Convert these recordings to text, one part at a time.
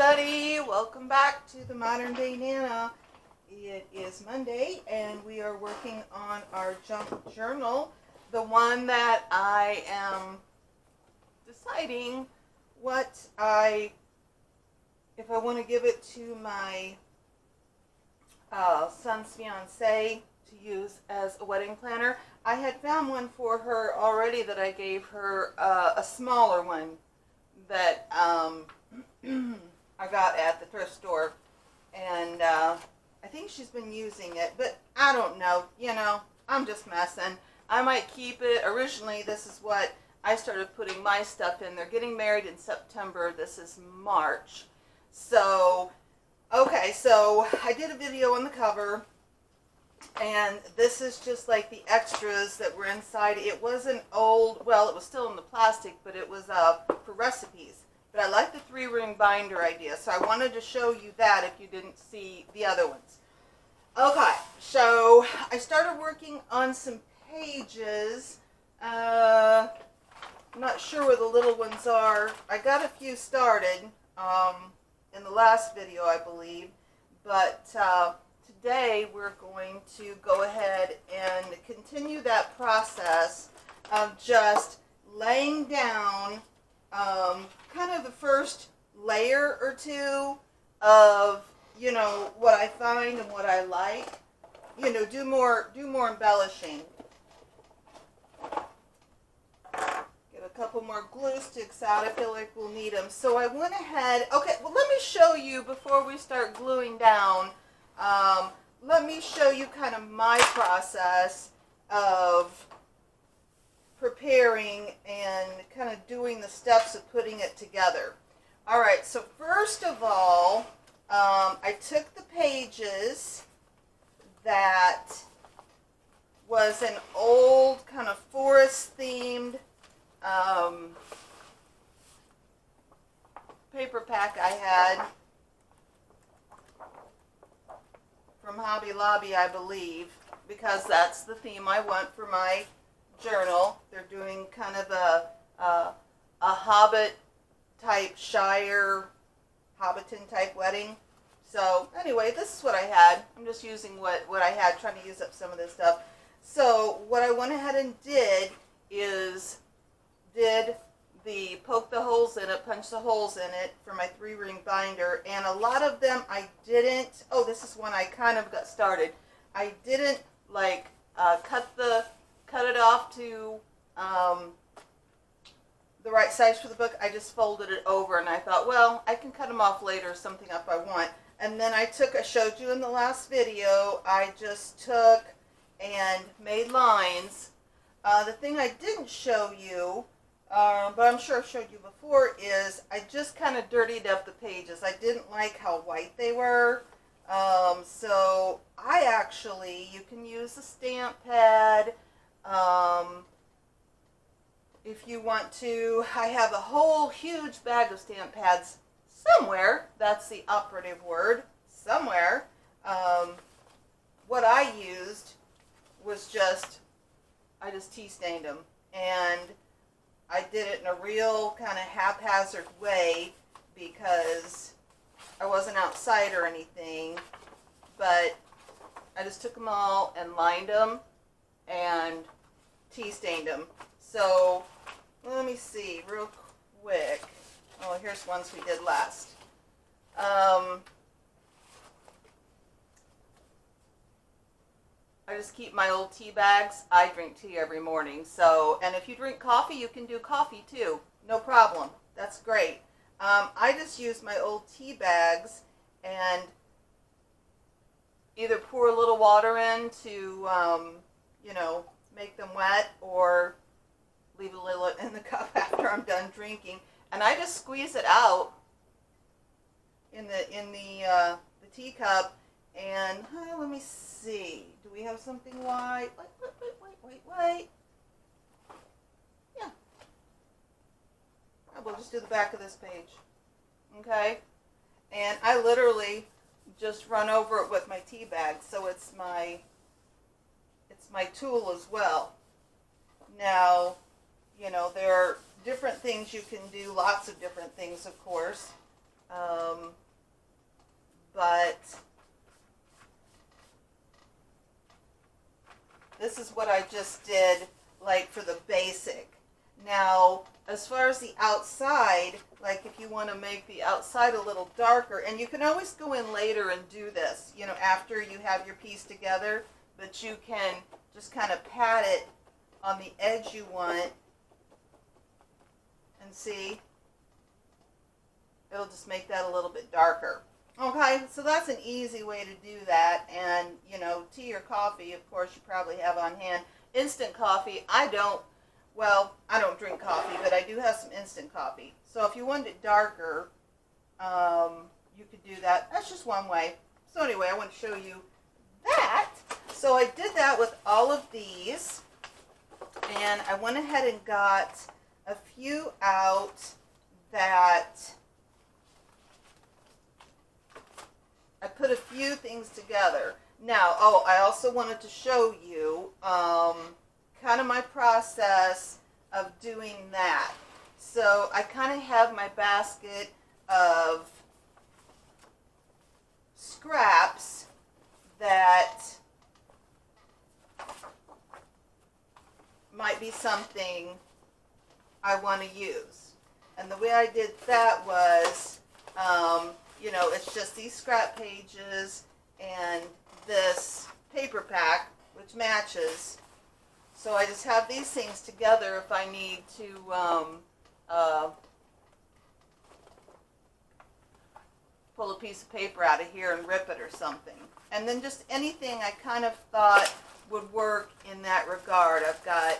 everybody, welcome back to the Modern Day Nana. It is Monday and we are working on our junk journal, the one that I am deciding if I want to give it to my son's fiance to use as a wedding planner. I had found one for her already that I gave her, a smaller one that I got at the thrift store, and I think she's been using it, but I don't know, I'm just messing. I might keep it. Originally, this is what I started putting my stuff in. They're getting married in September. This is March. So, okay, so I did a video on the cover, and this is just like the extras that were inside. It was an old, well, it was still in the plastic, but it was for recipes. But I like the 3-ring binder idea, so I wanted to show you that if you didn't see the other ones. Okay, so I started working on some pages. I'm not sure where the little ones are. I got a few started in the last video, I believe, but today we're going to go ahead and continue that process of just laying down kind of the first layer or two of, what I find and what I like. Do more embellishing. Get a couple more glue sticks out. I feel like we'll need them. So I went ahead. Okay, well, let me show you before we start gluing down. Let me show you kind of my process of preparing and kind of doing the steps of putting it together. All right, so first of all, I took the pages that was an old kind of forest themed paper pack I had from Hobby Lobby, I believe, because that's the theme I want for my journal. They're doing kind of a Hobbit type Shire, Hobbiton type wedding. So anyway, this is what I had. I'm just using what I had, trying to use up some of this stuff. So what I went ahead and did is poke the holes in it, punch the holes in it for my 3-ring binder, and a lot of them I didn't. Oh, this is one I kind of got started. I didn't like cut it off to the right size for the book. I just folded it over, and I thought, well, I can cut them off later, something up I want. And then I showed you in the last video, I just took and made lines. The thing I didn't show you, but I'm sure I've showed you before, is I just kind of dirtied up the pages. I didn't like how white they were. So I actually, you can use a stamp pad. If you want to, I have a whole huge bag of stamp pads somewhere. That's the operative word, somewhere. What I used was I just tea stained them, and I did it in a real kind of haphazard way because I wasn't outside or anything, but I just took them all and lined them and tea stained them. So let me see real quick. Oh, here's ones we did last. I just keep my old tea bags. I drink tea every morning. So, and if you drink coffee, you can do coffee too. No problem. That's great. I just use my old tea bags and either pour a little water in to, make them wet, or leave a little in the cup after I'm done drinking. And I just squeeze it out in the teacup. And let me see. Do we have something white? Wait. Yeah. We'll just do the back of this page. Okay? And I literally just run over it with my tea bag, so it's my tool as well. Now, there are different things you can do, lots of different things, of course. this is what I just did, like for the basic. Now, as far as the outside, like if you want to make the outside a little darker, and you can always go in later and do this, you know, after you have your piece together, but you can just kind of pat it on the edge you want, and see, it'll just make that a little bit darker. Okay, so that's an easy way to do that. And, you know, tea or coffee, of course, you probably have on hand. Instant coffee, I don't drink coffee, but I do have some instant coffee. So if you want it darker, you could do that. That's just one way. So anyway, I want to show you that. So I did that with all of these, and I went ahead and got a few out that I put a few things together. Now, I also wanted to show you kind of my process of doing that. So I kind of have my basket of scraps that might be something I want to use. And the way I did that was, you know, it's just these scrap pages and this paper pack, which matches. So I just have these things together if I need to pull a piece of paper out of here and rip it or something. And then just anything I kind of thought would work in that regard. I've got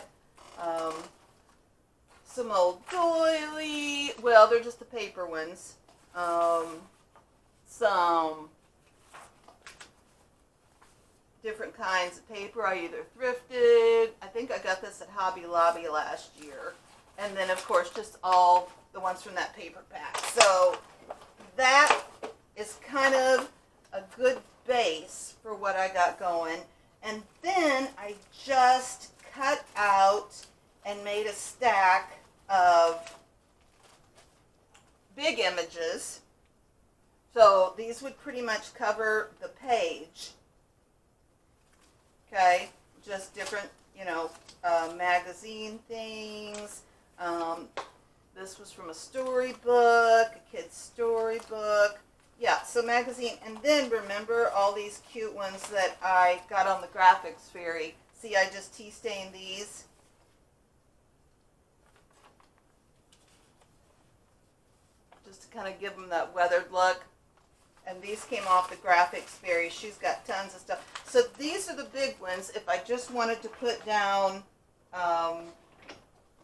some old doily, well, they're just the paper ones. Some different kinds of paper I either thrifted. I think I got this at Hobby Lobby last year. And then, of course, just all the ones from that paper pack. So that is kind of a good base for what I got going. And then I just cut out and made a stack of big images. So these would pretty much cover the page. Okay, just different, you know, magazine things. This was from a storybook, a kid's storybook. Yeah, so magazine. And then remember all these cute ones that I got on the graphics fairy. See, I just tea stained these. Just to kind of give them that weathered look. And these came off the graphics fairy. She's got tons of stuff. So these are the big ones. If I just wanted to put down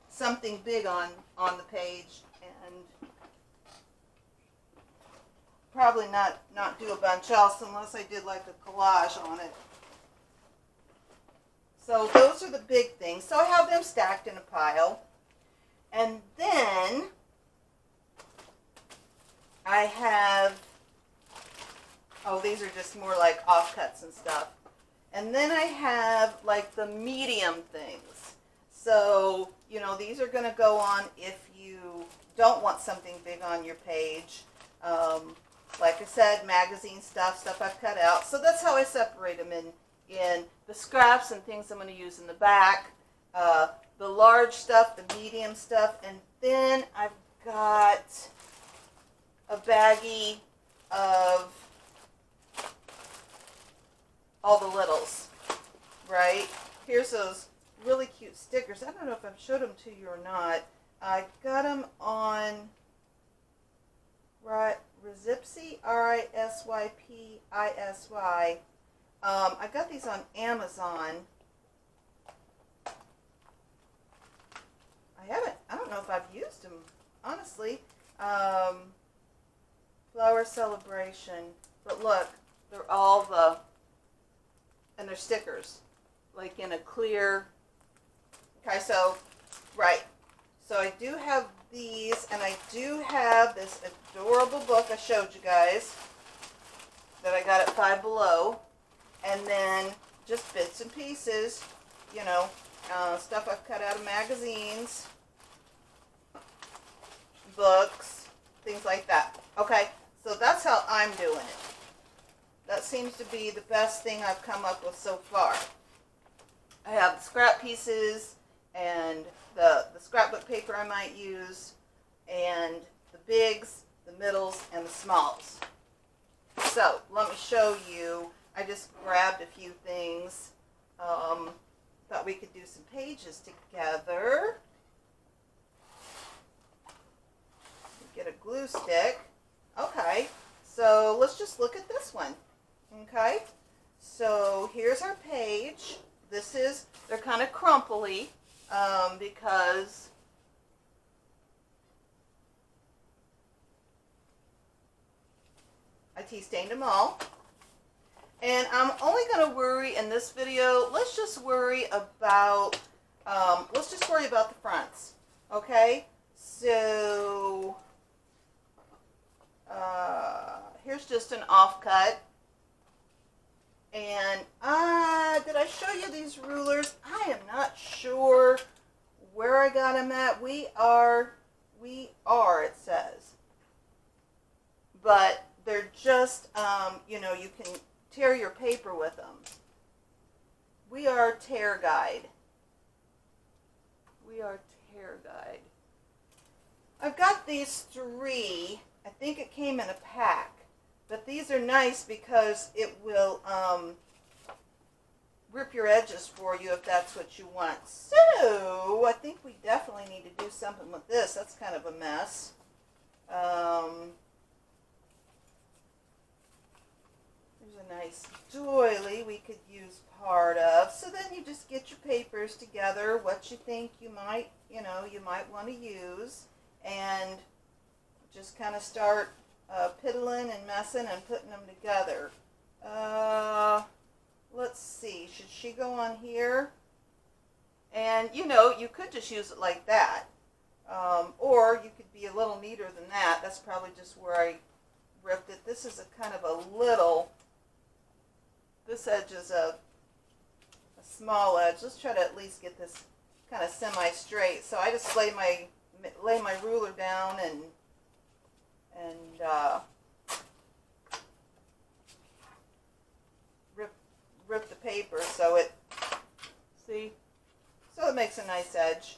something big on the page, and probably not do a bunch else unless I did like a collage on it. So those are the big things. So I have them stacked in a pile. And then I have, these are just more like offcuts and stuff. And then I have like the medium things. So, you know, these are going to go on if you don't want something big on your page. Like I said, magazine stuff I've cut out. So that's how I separate them in the scraps and things I'm going to use in the back, the large stuff, the medium stuff, and then I've got a baggie of all the littles, right? Here's those really cute stickers. I don't know if I've showed them to you or not. I got them on Risypsy, Risypisy. I got these on Amazon. I don't know if I've used them, honestly. Flower Celebration. But look, they're all and they're stickers, like in a clear. Okay, so, right. So I do have these, and I do have this adorable book I showed you guys that I got at Five Below. And then just bits and pieces, you know, stuff I've cut out of magazines, books, things like that. Okay, so that's how I'm doing it. That seems to be the best thing I've come up with so far. I have the scrap pieces and the scrapbook paper I might use, and the bigs, the middles, and the smalls. So let me show you. I just grabbed a few things. Thought we could do some pages together. Get a glue stick. Okay, so let's just look at this one. Okay, so here's our page. They're kind of crumply because I tea stained them all. And I'm only going to worry in this video, let's just worry about the fronts. Okay, so here's just an offcut. And did I show you these rulers? I am not sure where I got them at. We are, it says. But they're just, you know, you can tear your paper with them. We Are Tear Guide. We Are Tear Guide. I've got these 3. I think it came in a pack. But these are nice because it will rip your edges for you if that's what you want. So I think we definitely need to do something with this. That's kind of a mess. There's a nice doily we could use part of. So then you just get your papers together, what you think you might want to use, and just kind of start piddling and messing and putting them together. Let's see, should she go on here? And you know, you could just use it like that, or you could be a little neater than that. That's probably just where I ripped it. This is a kind of a little, this edge is a small edge. Let's try to at least get this kind of semi-straight. So I just lay my ruler down and rip the paper so it, see, so it makes a nice edge.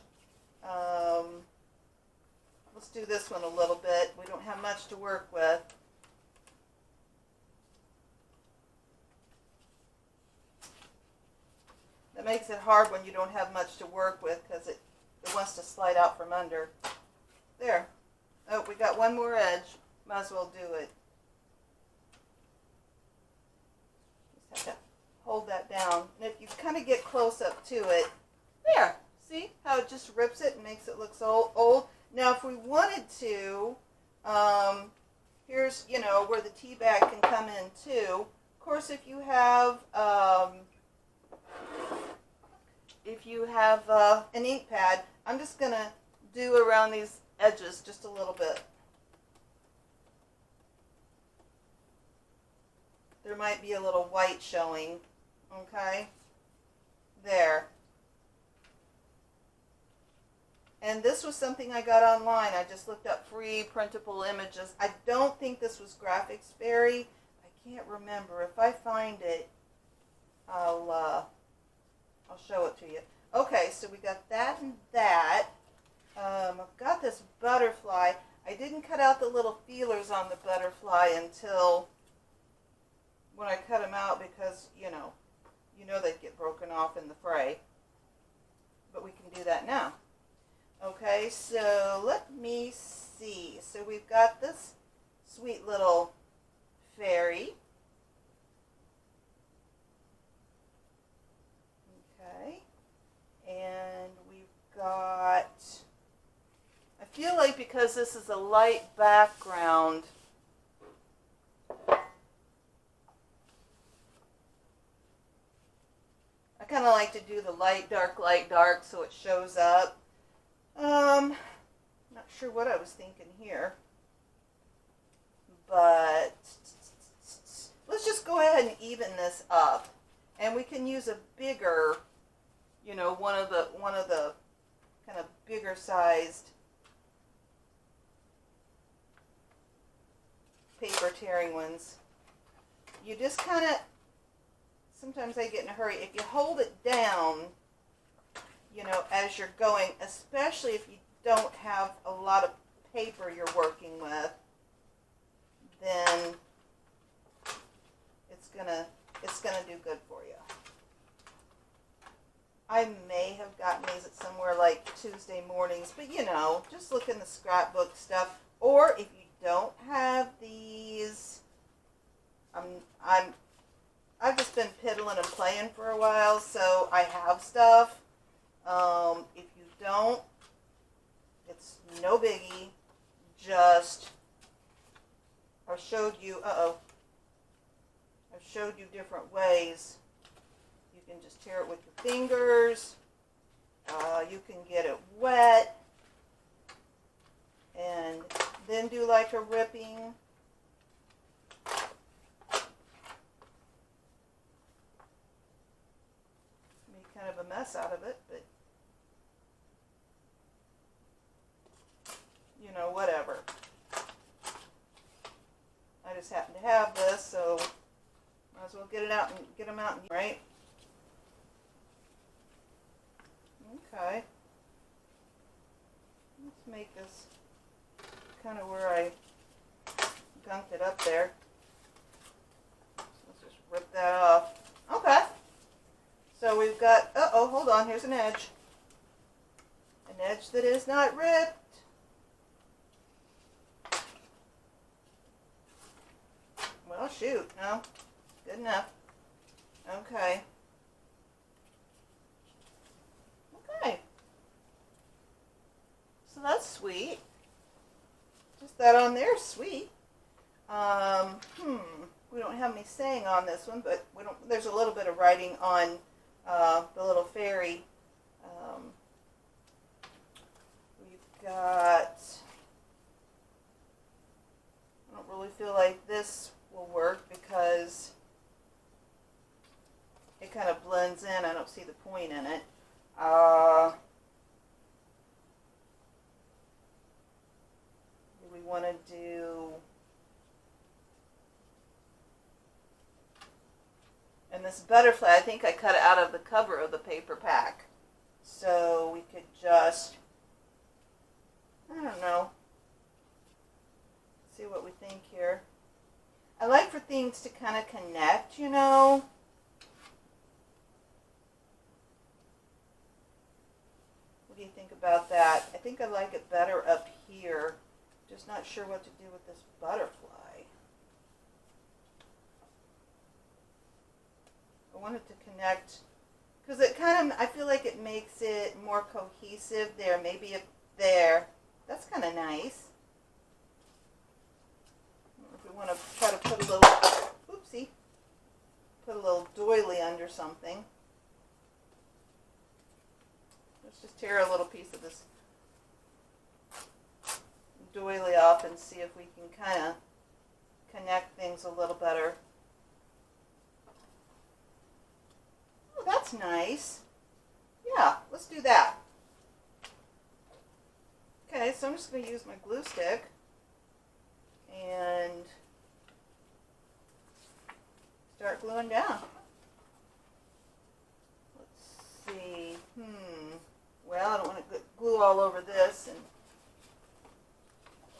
Let's do this one a little bit. We don't have much to work with. That makes it hard when you don't have much to work with because it wants to slide out from under. There. Oh, we got one more edge. Might as well do it. Just have to hold that down. And if you kind of get close up to it, there. See how it just rips it and makes it look so old? Now, if we wanted to, here's, you know, where the tea bag can come in too. Of course, if you have an ink pad, I'm just going to do around these edges just a little bit. There might be a little white showing, okay? There. And this was something I got online. I just looked up free printable images. I don't think this was Graphics Fairy. I can't remember. If I find it, I'll show it to you. Okay, so we got that and that. I've got this butterfly. I didn't cut out the little feelers on the butterfly until when I cut them out because, you know they'd get broken off in the fray. But we can do that now. Okay, so let me see. So we've got this sweet little fairy. Okay, and we've got, I feel like because this is a light background, I kind of like to do the light, dark, so it shows up. Not sure what I was thinking here, but let's just go ahead and even this up, and we can use a bigger, one of the kind of bigger sized paper tearing ones. You just kind of sometimes I get in a hurry. If you hold it down, you know, as you're going, especially if you don't have a lot of paper you're working with, then it's gonna do good for you. I may have gotten these at somewhere like Tuesday mornings, but you know, just look in the scrapbook stuff. Or if you don't have these, I've just been piddling and playing for a while, so I have stuff. If you don't, it's no biggie. Just, I've showed you different ways. You can just tear it with your fingers. You can get it wet and then do like a ripping. Make kind of a mess out of it, but you know, whatever. I just happen to have this, so might as well get it out and get them out, right? Okay. Let's make this kind of where I gunked it up there. So let's just rip that off. Okay. So we've got, hold on, here's an edge. An edge that is not ripped. Well, shoot, no. Good enough. Okay. Okay. So that's sweet. Just that on there, sweet. We don't have any saying on this one, but there's a little bit of writing on the little fairy. We've got, I don't really feel like this will work because it kind of blends in. I don't see the point in it. Do we want to do, and this butterfly, I think I cut it out of the cover of the paper pack. So we could just, I don't know, see what we think here. I like for things to kind of connect, you know. What do you think about that? I think I like it better up here. Just not sure what to do with this butterfly. I want it to connect, because it kind of, I feel like it makes it more cohesive there. Maybe up there. That's kind of nice. If we want to try to put a little, oopsie, put a little doily under something. Let's just tear a little piece of this doily off and see if we can kind of connect things a little better. Oh, that's nice. Yeah, let's do that. Okay, so I'm just going to use my glue stick and start gluing down. Let's see. Well, I don't want to glue all over this. And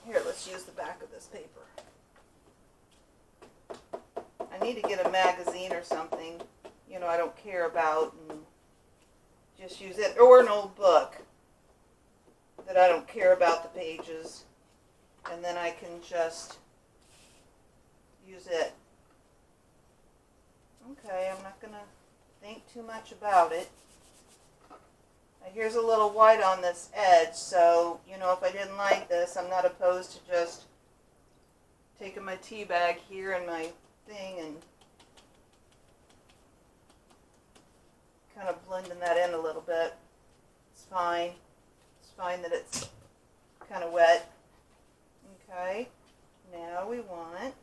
here, let's use the back of this paper. I need to get a magazine or something, you know, I don't care about, and just use it. Or an old book that I don't care about the pages. And then I can just use it. Okay, I'm not going to think too much about it. Now here's a little white on this edge, so, you know, if I didn't like this, I'm not opposed to just taking my tea bag here and my thing and kind of blending that in a little bit. It's fine. It's fine that it's kind of wet. Okay, now we want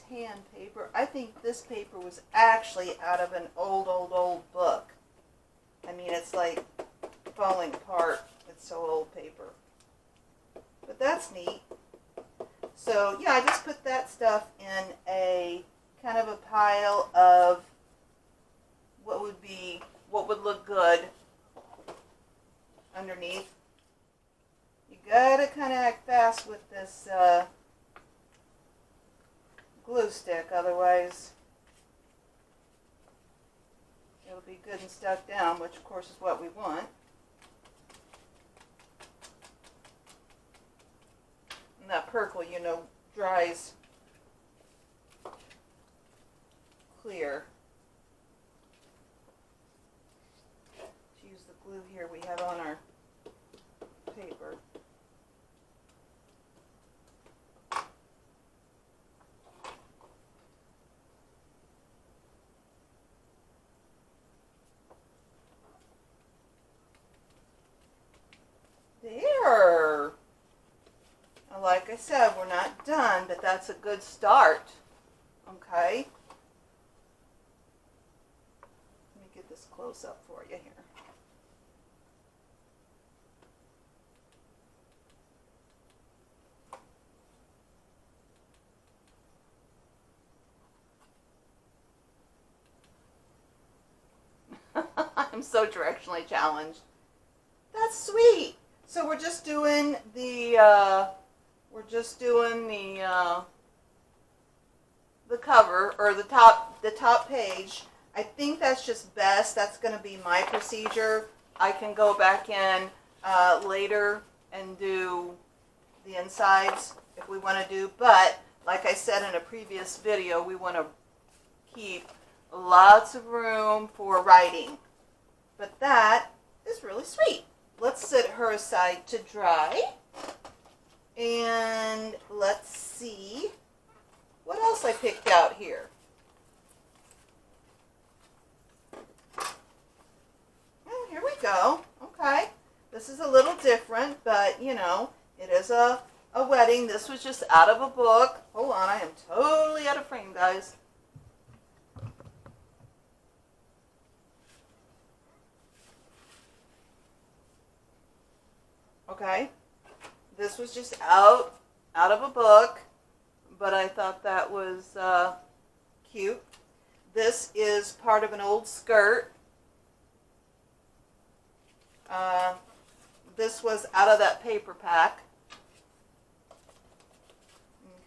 tan paper. I think this paper was actually out of an old book. I mean, it's like falling apart. It's so old paper. But that's neat. So yeah, I just put that stuff in a kind of a pile of what would look good underneath. You gotta kind of act fast with this glue stick, otherwise it'll be good and stuck down, which of course is what we want. And that purple, you know, dries clear. To use the glue here we have on our paper. There. Like I said, we're not done, but that's a good start. Okay. Let me get this close up for you here. I'm so directionally challenged. That's sweet. So we're just doing the cover, or the top page. I think that's just best. That's going to be my procedure. I can go back in later and do the insides if we want to do. But like I said in a previous video, we want to keep lots of room for writing. But that is really sweet. Let's set her aside to dry. And let's see what else I picked out here. Oh, here we go. Okay. This is a little different, but you know, it is a wedding. This was just out of a book. Hold on, I am totally out of frame, guys. Okay. This was just out of a book, but I thought that was cute. This is part of an old skirt. This was out of that paper pack.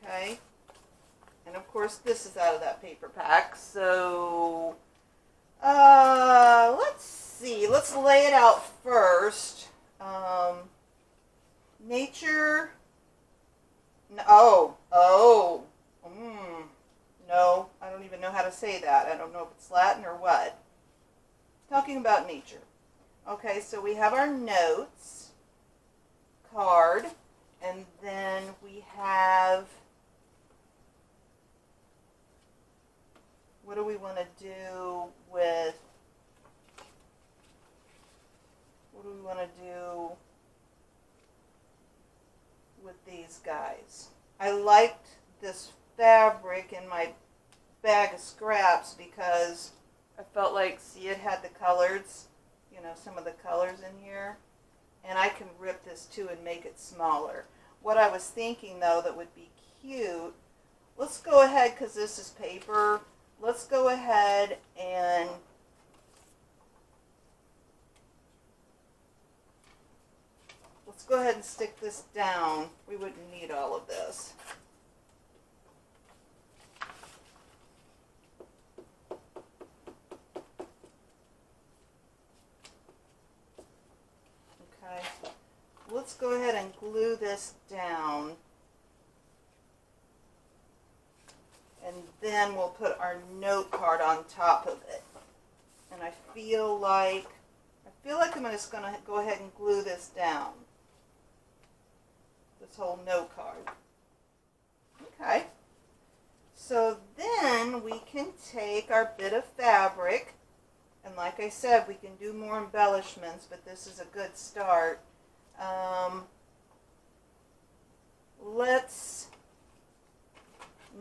Okay. And of course this is out of that paper pack. So, let's see. Let's lay it out first. Nature. No, I don't even know how to say that. I don't know if it's Latin or what. Talking about nature. Okay, so we have our notes card, and then we have, what do we want to do with, these guys? I liked this fabric in my bag of scraps because I felt like, see, it had the colors, you know, some of the colors in here, and I can rip this too and make it smaller. What I was thinking though that would be cute, let's go ahead, because this is paper, let's go ahead and stick this down. We wouldn't need all of this. Okay, let's go ahead and glue this down, and then we'll put our note card on top of it. And I feel like I'm just going to go ahead and glue this down, this whole note card. Okay, so then we can take our bit of fabric, and like I said, we can do more embellishments, but this is a good start. Let's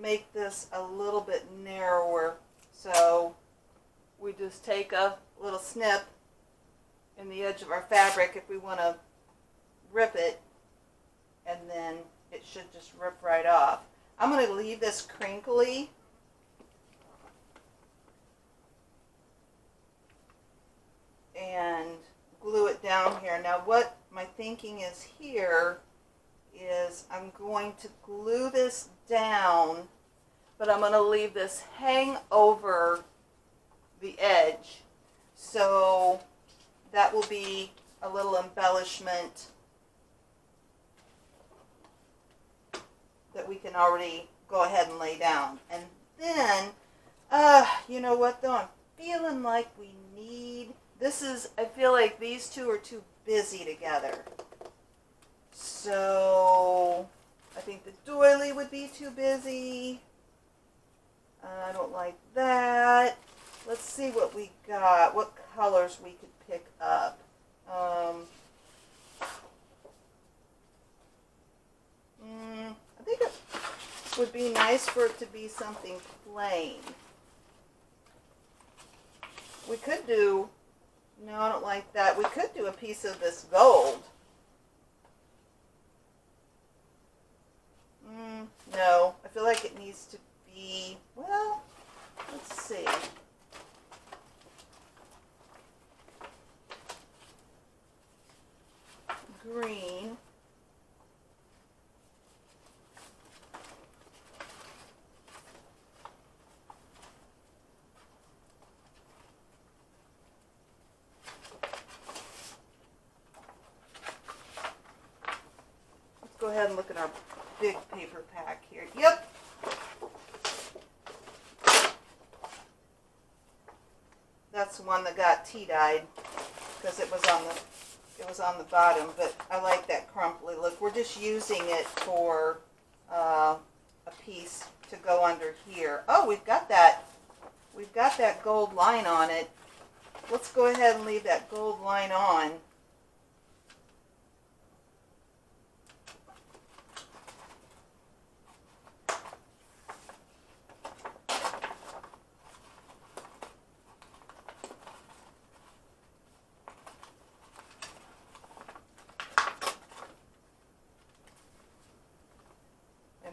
make this a little bit narrower. So we just take a little snip in the edge of our fabric if we want to rip it, and then it should just rip right off. I'm going to leave this crinkly and glue it down here. Now what my thinking is here is I'm going to glue this down, but I'm going to leave this hang over the edge. So that will be a little embellishment that we can already go ahead and lay down. And then, you know what though, I'm feeling like we need, I feel like these two are too busy together. So I think the doily would be too busy. I don't like that. Let's see what we got, what colors we could pick up. I think it would be nice for it to be something plain. We could do, no, I don't like that. We could do a piece of this gold. No, I feel like it needs to be, well, let's see. Green. Let's go ahead and look at our big paper pack here. Yep. That's the one that got tea-dyed because it was on the bottom, but I like that crumply look. We're just using it for a piece to go under here. Oh, we've got that gold line on it. Let's go ahead and leave that gold line on.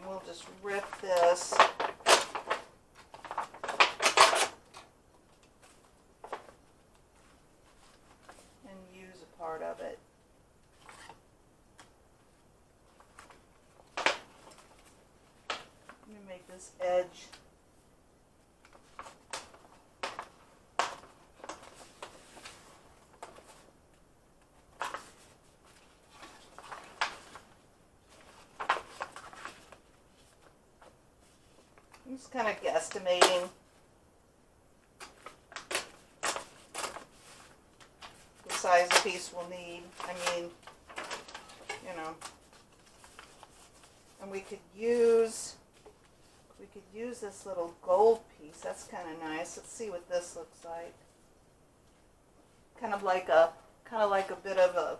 We'll just rip this and use a part of it. Let me make this edge I'm just kind of guesstimating the size the piece will need. I mean, you know, and we could use this little gold piece. That's kind of nice. Let's see what this looks like. Kind of like a bit of a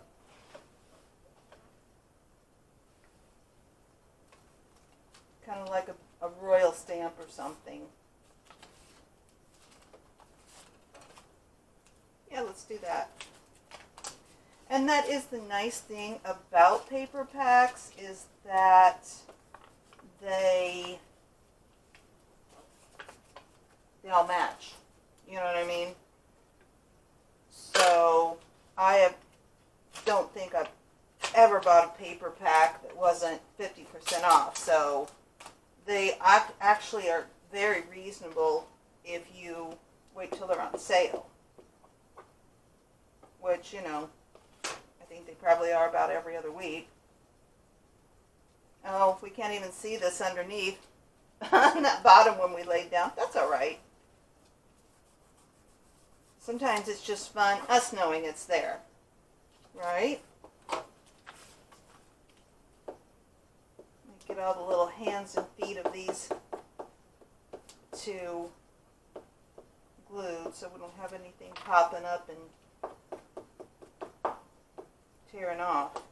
royal stamp or something. Yeah, let's do that. And that is the nice thing about paper packs, is that they all match. You know what I mean? So don't think I've ever bought a paper pack that wasn't 50% off. So they actually are very reasonable if you wait till they're on sale. Which, you know, I think they probably are about every other week. Oh, we can't even see this underneath on that bottom one we laid down. That's all right. Sometimes it's just fun, us knowing it's there. Right? Get all the little hands and feet of these two glued so we don't have anything popping up and tearing off.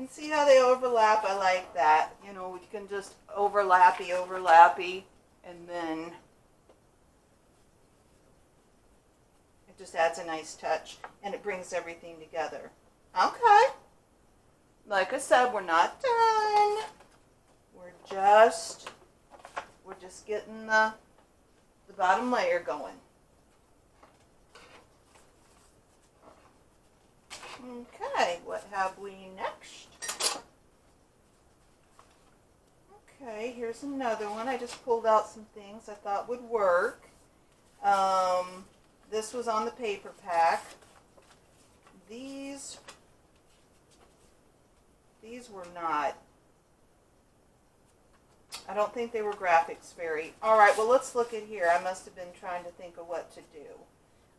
And see how they overlap? I like that. You know, you can just overlappy, and then it just adds a nice touch, and it brings everything together. Okay. Like I said, we're not done. We're just getting the bottom layer going. Okay, what have we next? Okay, here's another one. I just pulled out some things I thought would work. This was on the paper pack. These were not. I don't think they were graphics fairy. All right, well, let's look at here. I must have been trying to think of what to do.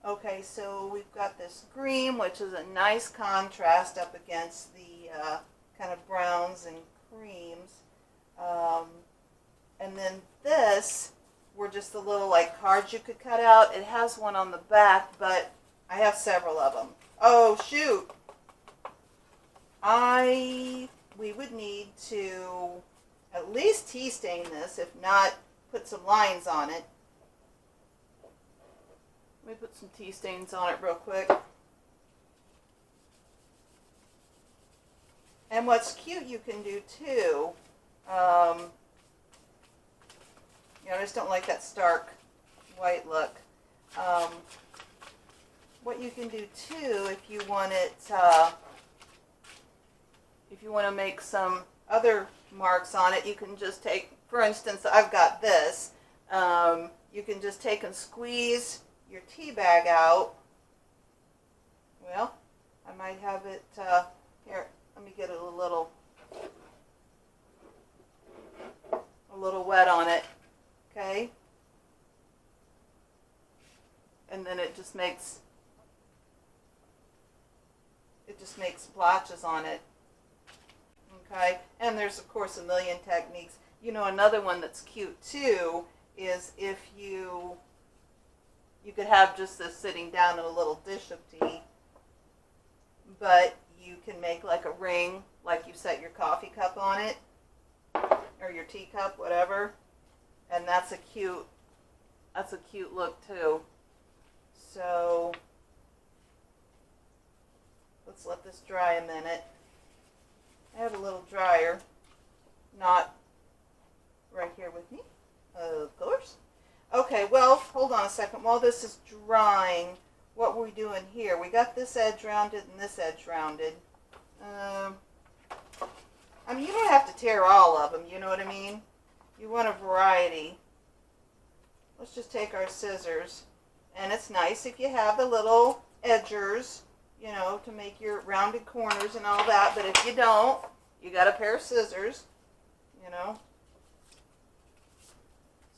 Okay, so we've got this green, which is a nice contrast up against the kind of browns and creams. And then this were just the little like cards you could cut out. It has one on the back, but I have several of them. Oh, shoot. We would need to at least tea stain this, if not put some lines on it. Let me put some tea stains on it real quick. And what's cute you can do too, you know, I just don't like that stark white look. What you can do too, if you want it, if you want to make some other marks on it, you can just take, for instance, I've got this. You can just take and squeeze your tea bag out. Well, I might have it, here, let me get it a little wet on it, okay? And then it just makes splotches on it, okay? And there's, of course, a million techniques. You know, another one that's cute, too, is if you could have just this sitting down in a little dish of tea, but you can make like a ring, like you set your coffee cup on it, or your teacup, whatever, and that's a cute look too. So let's let this dry a minute. I have a little dryer, not right here with me, of course. Okay, well, hold on a second. While this is drying, what were we doing here? We got this edge rounded and this edge rounded. I mean, you don't have to tear all of them, you know what I mean? You want a variety. Let's just take our scissors. And it's nice if you have the little edgers, you know, to make your rounded corners and all that. But if you don't, you got a pair of scissors, you know.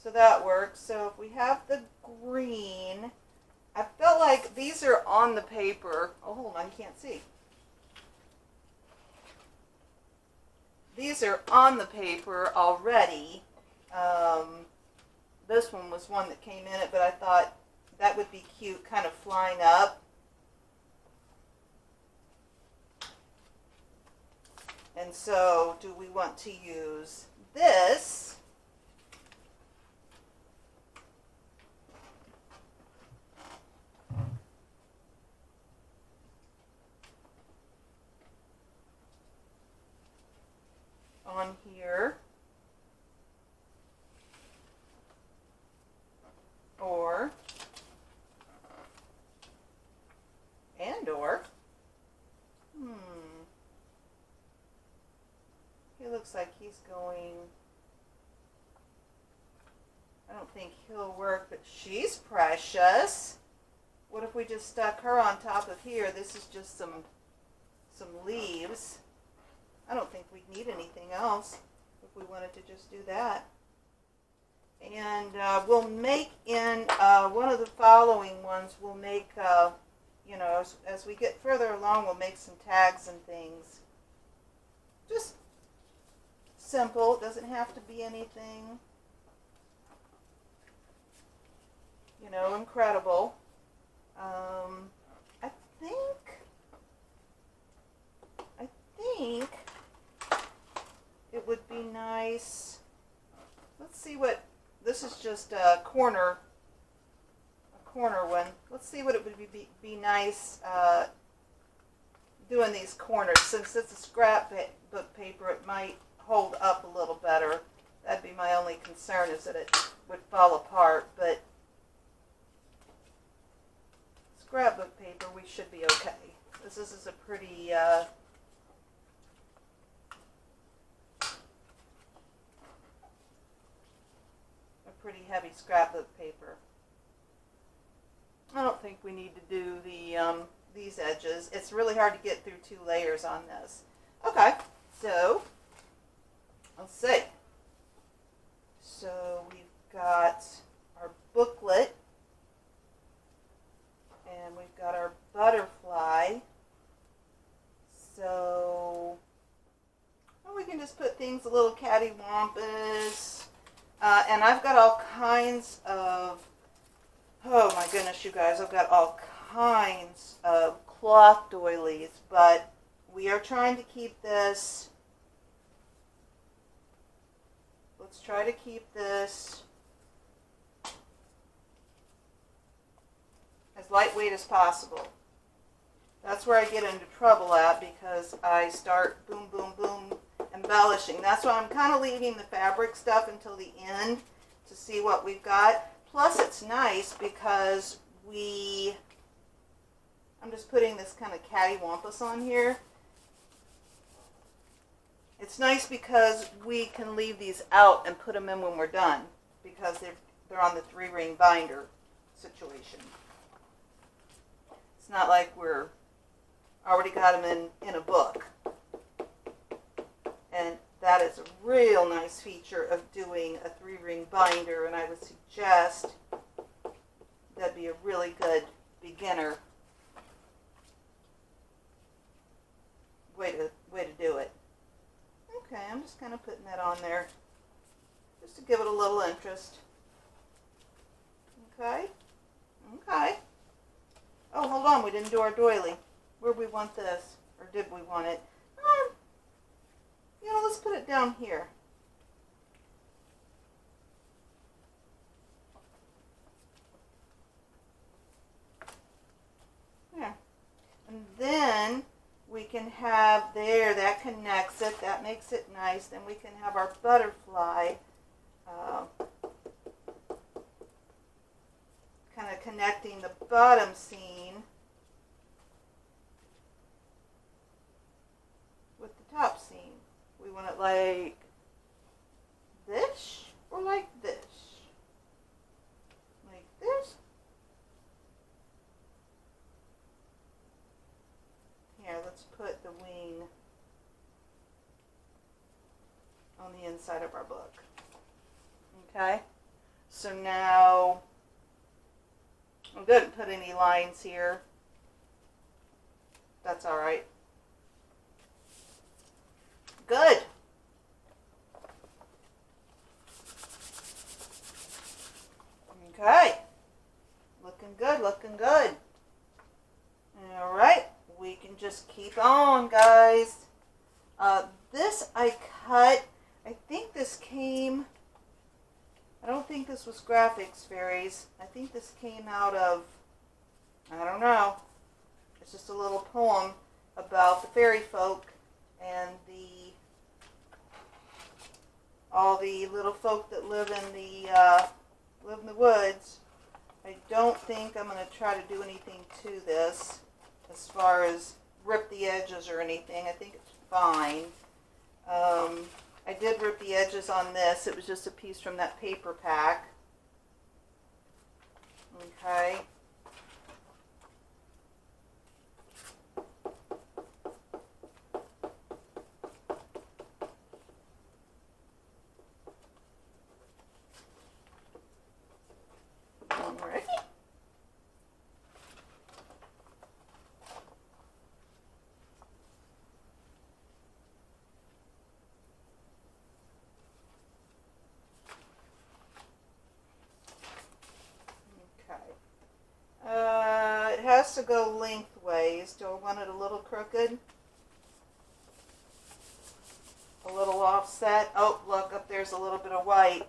So that works. So if we have the green, I felt like these are on the paper. Oh, hold on, you can't see. These are on the paper already. This one was one that came in it, but I thought that would be cute, kind of flying up. And so, do we want to use this? On here, or he looks like he's going, I don't think he'll work, but she's precious. What if we just stuck her on top of here? This is just some leaves. I don't think we'd need anything else if we wanted to just do that. And we'll make in one of the following ones, we'll make, you know, as we get further along, we'll make some tags and things. Just simple. It doesn't have to be anything, you know, incredible. I think it would be nice. Let's see what, this is just a corner one. Let's see what it would be nice doing these corners. Since it's a scrapbook paper, it might hold up a little better. That'd be my only concern, is that it would fall apart, but scrapbook paper, we should be okay. This is a pretty heavy scrapbook paper. I don't think we need to do the these edges. It's really hard to get through 2 layers on this. Okay, so let's see. So we've got our booklet, and we've got our butterfly. So well, we can just put things a little cattywampus. And I've got all kinds of, oh my goodness, you guys, I've got all kinds of cloth doilies, but we are trying to keep this, let's try to keep this as lightweight as possible. That's where I get into trouble at, because I start boom, boom, boom, embellishing. That's why I'm kind of leaving the fabric stuff until the end to see what we've got. Plus it's nice because I'm just putting this kind of cattywampus on here. It's nice because we can leave these out and put them in when we're done, because they're on the 3-ring binder situation. It's not like we're already got them in a book. And that is a real nice feature of doing a 3-ring binder, and I would suggest that'd be a really good beginner way to do it. Okay, I'm just kind of putting that on there just to give it a little interest. Okay, okay. Oh, hold on, we didn't do our doily. Where do we want this? Or did we want it? You know, let's put it down here. There. And then we can have there, that connects it, that makes it nice. Then we can have our butterfly kind of connecting the bottom seam with the top seam. We want it like this or like this? Like this? Here, let's put the wing on the inside of our book. Okay? So now, I didn't put any lines here. That's alright. Good. Okay. Looking good, looking good. Alright, we can just keep on, guys. This I cut, I think this came, I don't think this was Graphics Fairies. I think this came out of, I don't know. It's just a little poem about the fairy folk and all the little folk that live in the woods. I don't think I'm going to try to do anything to this as far as rip the edges or anything. I think it's fine. I did rip the edges on this. It was just a piece from that paper pack. Okay. Alright. It has to go lengthways. Do I want it a little crooked? a little offset. Oh, look, up there's a little bit of white.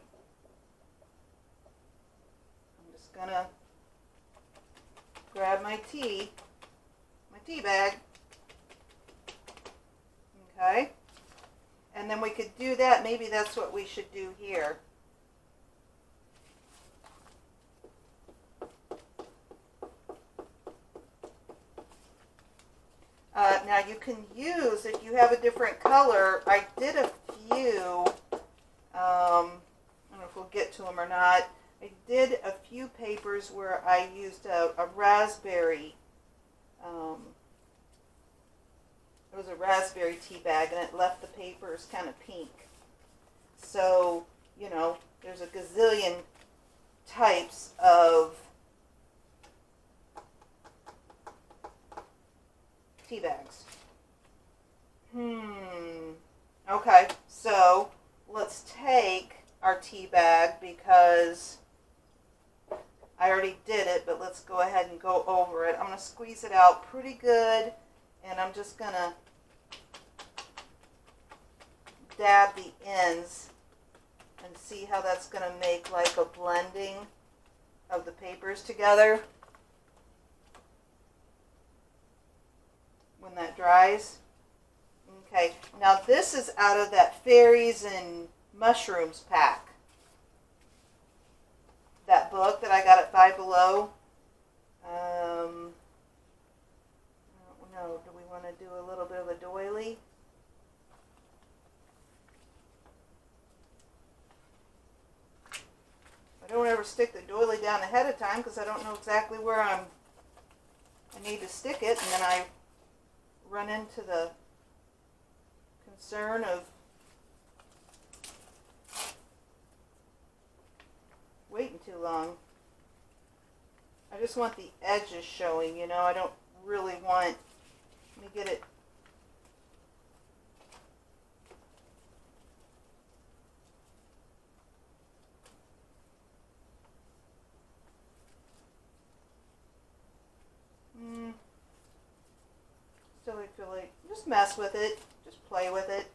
I'm just gonna grab my tea bag. Okay. And then we could do that. Maybe that's what we should do here. Now you can use, if you have a different color, I did a few, I don't know if we'll get to them or not. I did a few papers where I used a raspberry, it was a raspberry tea bag, and it left the papers kind of pink. So, you know, there's a gazillion types of tea bags. Okay, so let's take our tea bag, because I already did it, but let's go ahead and go over it. I'm going to squeeze it out pretty good, and I'm just going to dab the ends and see how that's going to make like a blending of the papers together when that dries. Okay, now this is out of that fairies and mushrooms pack. That book that I got at Five Below. I don't know, do we want to do a little bit of a doily? I don't ever stick the doily down ahead of time because I don't know exactly where I need to stick it, and then I run into the concern of waiting too long. I just want the edges showing, you know. I don't really want, let me get it. Still, I feel like, just mess with it, just play with it.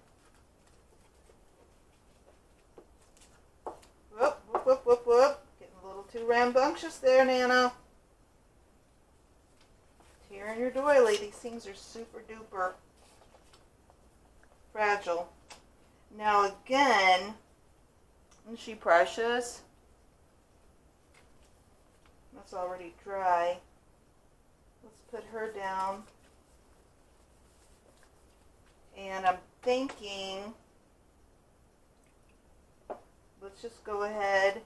Whoop, whoop, whoop, whoop, whoop. Getting a little too rambunctious there, Nana. Tearing your doily. These things are super duper fragile. Now again, isn't she precious? That's already dry. Let's put her down. And I'm thinking, let's just go ahead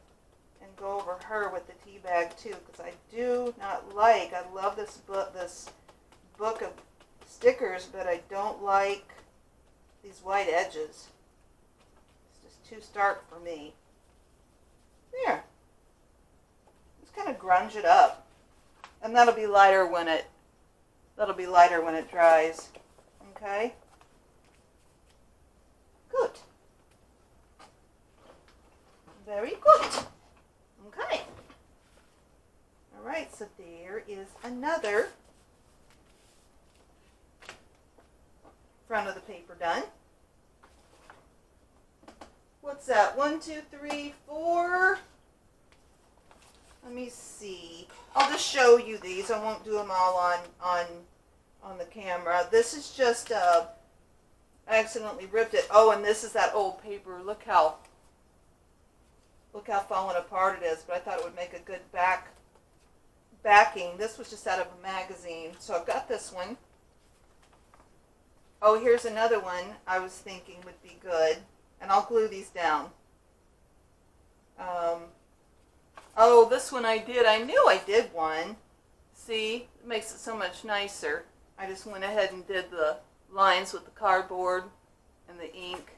and go over her with the tea bag too, because I do not like, I love this book of stickers, but I don't like these white edges. It's just too stark for me. There. Just kind of grunge it up. And that'll be lighter when it dries. Okay? Good. Very good. Okay. All right, so there is another front of the paper done. What's that? 1, 2, 3, 4. Let me see. I'll just show you these. I won't do them all on the camera. This is just I accidentally ripped it. Oh, and this is that old paper. Look how fallen apart it is. But I thought it would make a good backing. This was just out of a magazine. So I've got this one. Oh, here's another one I was thinking would be good. And I'll glue these down. Oh, this one I did. I knew I did one. See? It makes it so much nicer. I just went ahead and did the lines with the cardboard and the ink,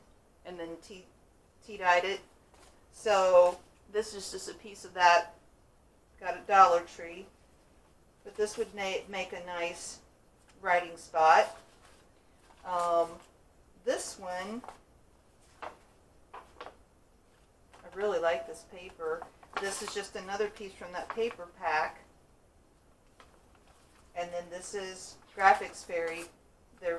and then tea-dyed it. So this is just a piece of that. Got a Dollar Tree. But this would make a nice writing spot. This one, I really like this paper. This is just another piece from that paper pack. And then this is Graphics Fairy.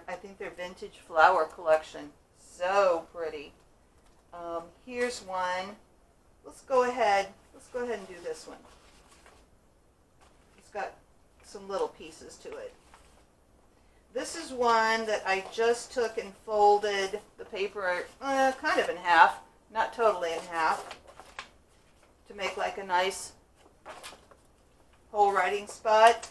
I think their vintage flower collection. so pretty. Here's one. Let's go ahead and do this one. It's got some little pieces to it. This is one that I just took and folded the paper kind of in half, not totally in half, to make like a nice whole writing spot.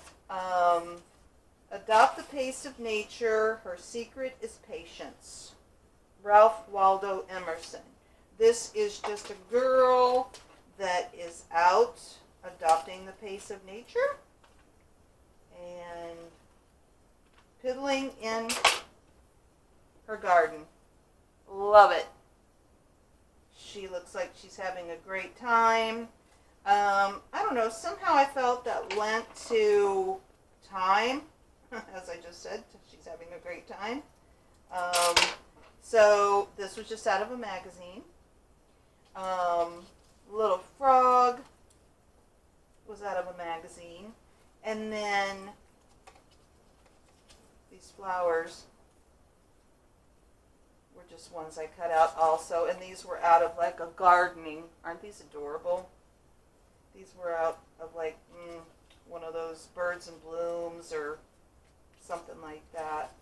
Adopt the pace of nature. Her secret is patience. Ralph Waldo Emerson. This is just a girl that is out adopting the pace of nature and piddling in her garden. Love it. She looks like she's having a great time. I don't know, somehow I felt that lent to time, as I just said, she's having a great time. So this was just out of a magazine. Little Frog was out of a magazine. And then these flowers were just ones I cut out also. And these were out of like a gardening. Aren't these adorable? These were out of like one of those Birds and Blooms or something like that.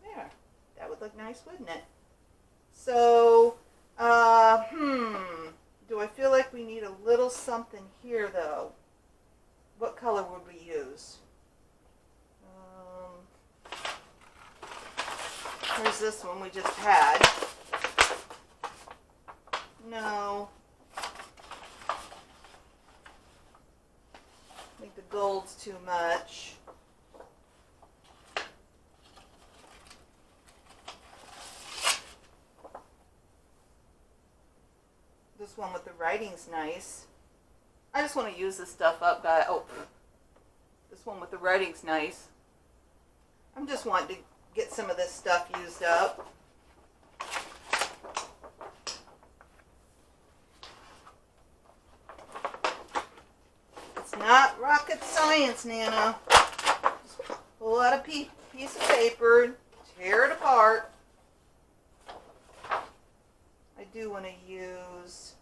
There. That would look nice, wouldn't it? So, do I feel like we need a little something here, though? What color would we use? Here's this one we just had. No. I think the gold's too much. This one with the writing's nice. I just want to use this stuff up, guys. Oh, this one with the writing's nice. I'm just wanting to get some of this stuff used up. It's not rocket science, Nana. Just pull out a piece of paper, tear it apart. I do want to use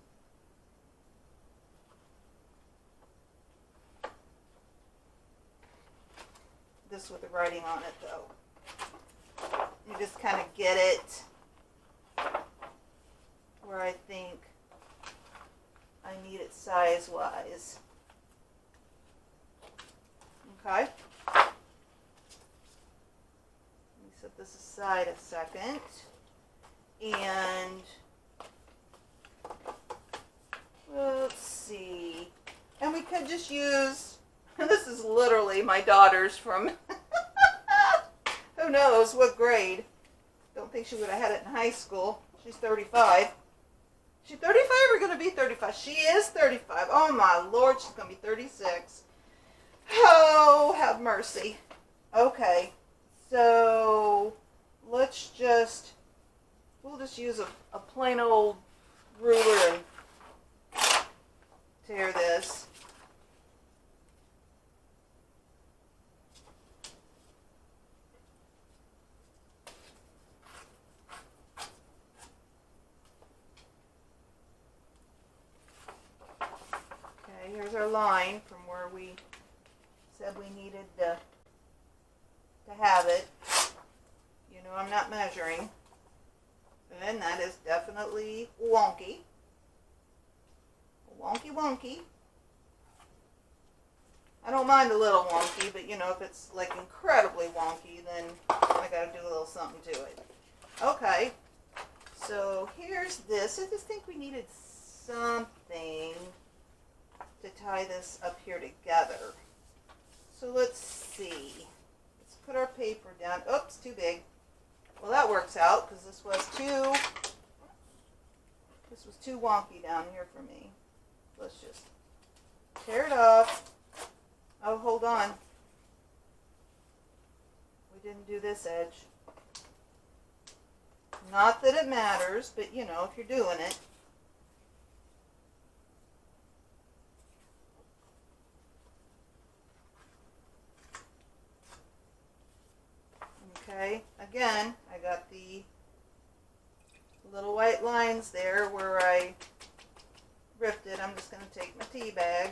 this with the writing on it, though. You just kind of get it where I think I need it size-wise. Okay. Let me set this aside a second. And let's see. And we could just use, this is literally my daughter's from, who knows what grade. Don't think she would have had it in high school. She's 35. She's 35 or going to be 35? She is 35. Oh my Lord, she's going to be 36. Oh, have mercy. Okay, so let's just, we'll just use a plain old ruler and tear this. Okay, here's our line from where we said we needed to have it. You know, I'm not measuring. And that is definitely wonky. Wonky, wonky. I don't mind a little wonky, but you know, if it's like incredibly wonky, then I gotta do a little something to it. Okay, so here's this. I just think we needed something to tie this up here together. So let's see. Let's put our paper down. Oops, too big. Well, that works out because this was too wonky down here for me. Let's just tear it off. Oh, hold on. We didn't do this edge. Not that it matters, but you know, if you're doing it. Okay, again, I got the little white lines there where I ripped it. I'm just going to take my tea bag.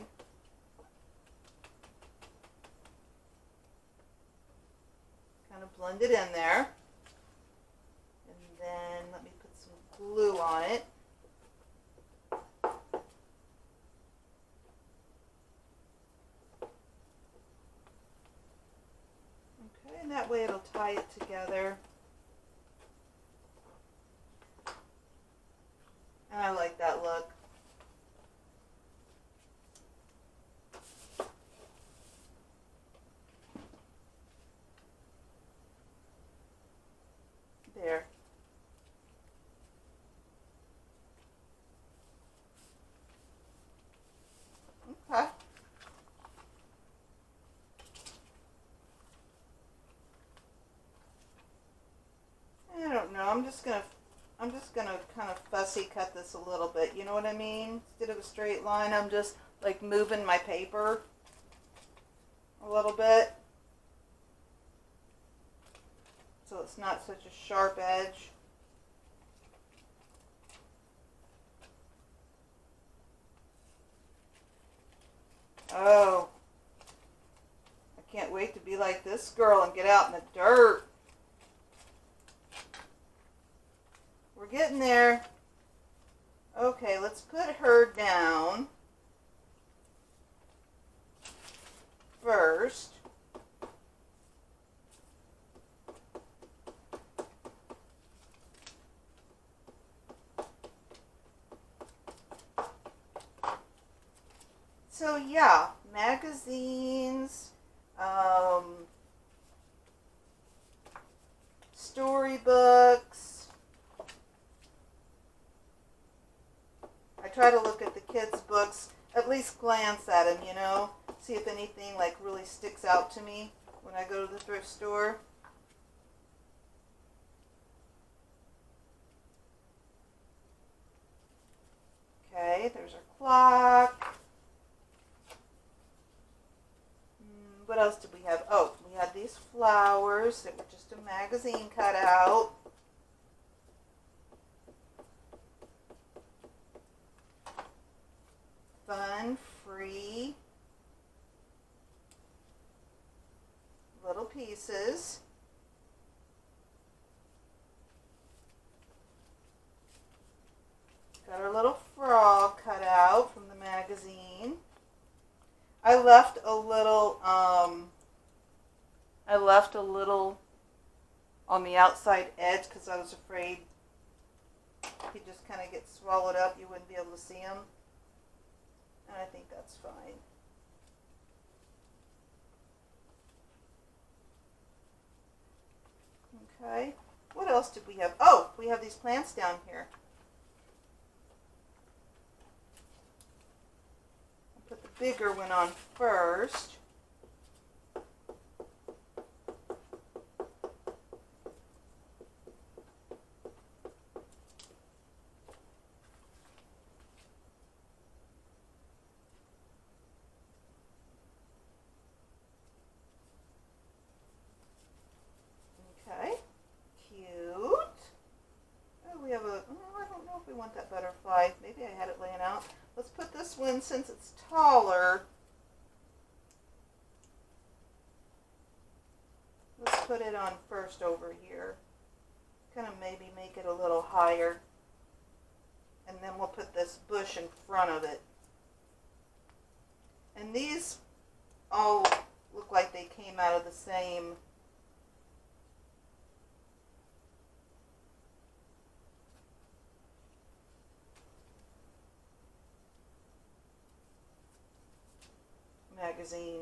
Kind of blend it in there. And then let me put some glue on it. Okay, and that way it'll tie it together. And I like that look. There. Okay. I don't know. I'm just gonna kind of fussy cut this a little bit. You know what I mean? Instead of a straight line, I'm just like moving my paper a little bit, so it's not such a sharp edge. Oh, I can't wait to be like this girl and get out in the dirt. We're getting there. Okay, let's put her down first. So yeah, magazines, storybooks. I try to look at the kids' books, at least glance at them, you know, see if anything like really sticks out to me when I go to the thrift store. Okay, there's our clock. What else did we have? Oh, we had these flowers that were just a magazine cut out. Fun, free, little pieces. Got our little frog cut out from the magazine. I left a little on the outside edge because I was afraid he'd just kind of get swallowed up. You wouldn't be able to see him. And I think that's fine. Okay. What else did we have? Oh, we have these plants down here. I'll put the bigger one on first. Okay, cute. Oh, we have a, oh, I don't know if we want that butterfly. Maybe I had it laying out. Let's put this one, since it's taller, let's put it on first over here. Kind of maybe make it a little higher. And then we'll put this bush in front of it. And these all look like they came out of the same magazine.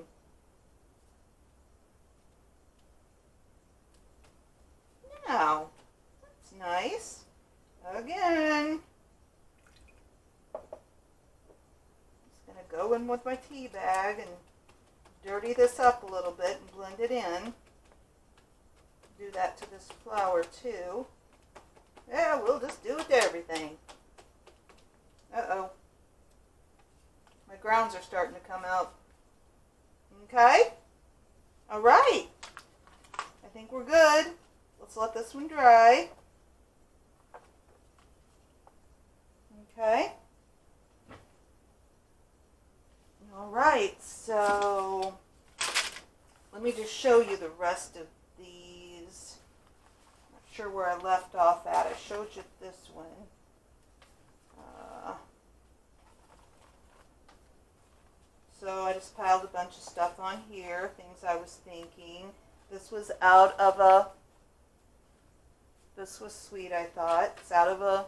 Now, that's nice. Again, just going to go in with my tea bag and dirty this up a little bit and blend it in. Do that to this flower too. Yeah, we'll just do it to everything. Uh-oh. My grounds are starting to come out. Okay? All right. I think we're good. let's let this one dry. Okay. All right, so let me just show you the rest of these. Not sure where I left off at. I showed you this one. So I just piled a bunch of stuff on here, things I was thinking. This was out of a, this was sweet, I thought. It's out of a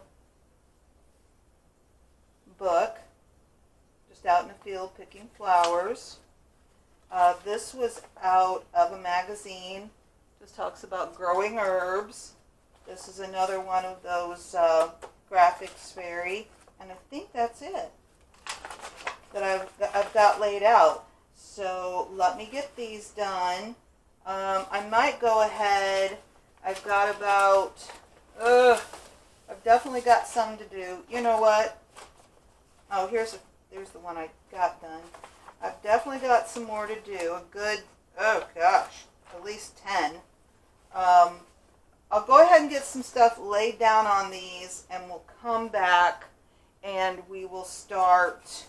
book, just out in the field picking flowers. This was out of a magazine, just talks about growing herbs. This is another one of those graphics fairy, and I think that's it that I've got laid out. So let me get these done. I might go ahead. I've got about, I've definitely got some to do. You know what? Oh, there's the one I got done. I've definitely got some more to do. A good, oh gosh, at least 10. I'll go ahead and get some stuff laid down on these, and we'll come back and we will start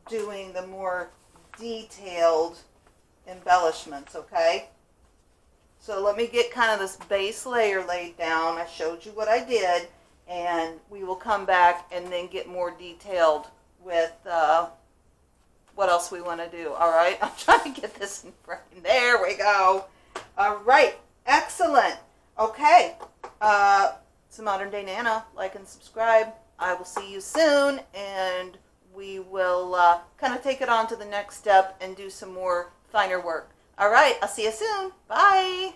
doing the more detailed embellishments, okay? So let me get kind of this base layer laid down. I showed you what I did, and we will come back and then get more detailed with what else we want to do. All right, I'm trying to get this in frame. There we go. All right, excellent. Okay, it's the Modern Day Nana. Like and subscribe. I will see you soon, and we will kind of take it on to the next step and do some more finer work. All right, I'll see you soon. Bye.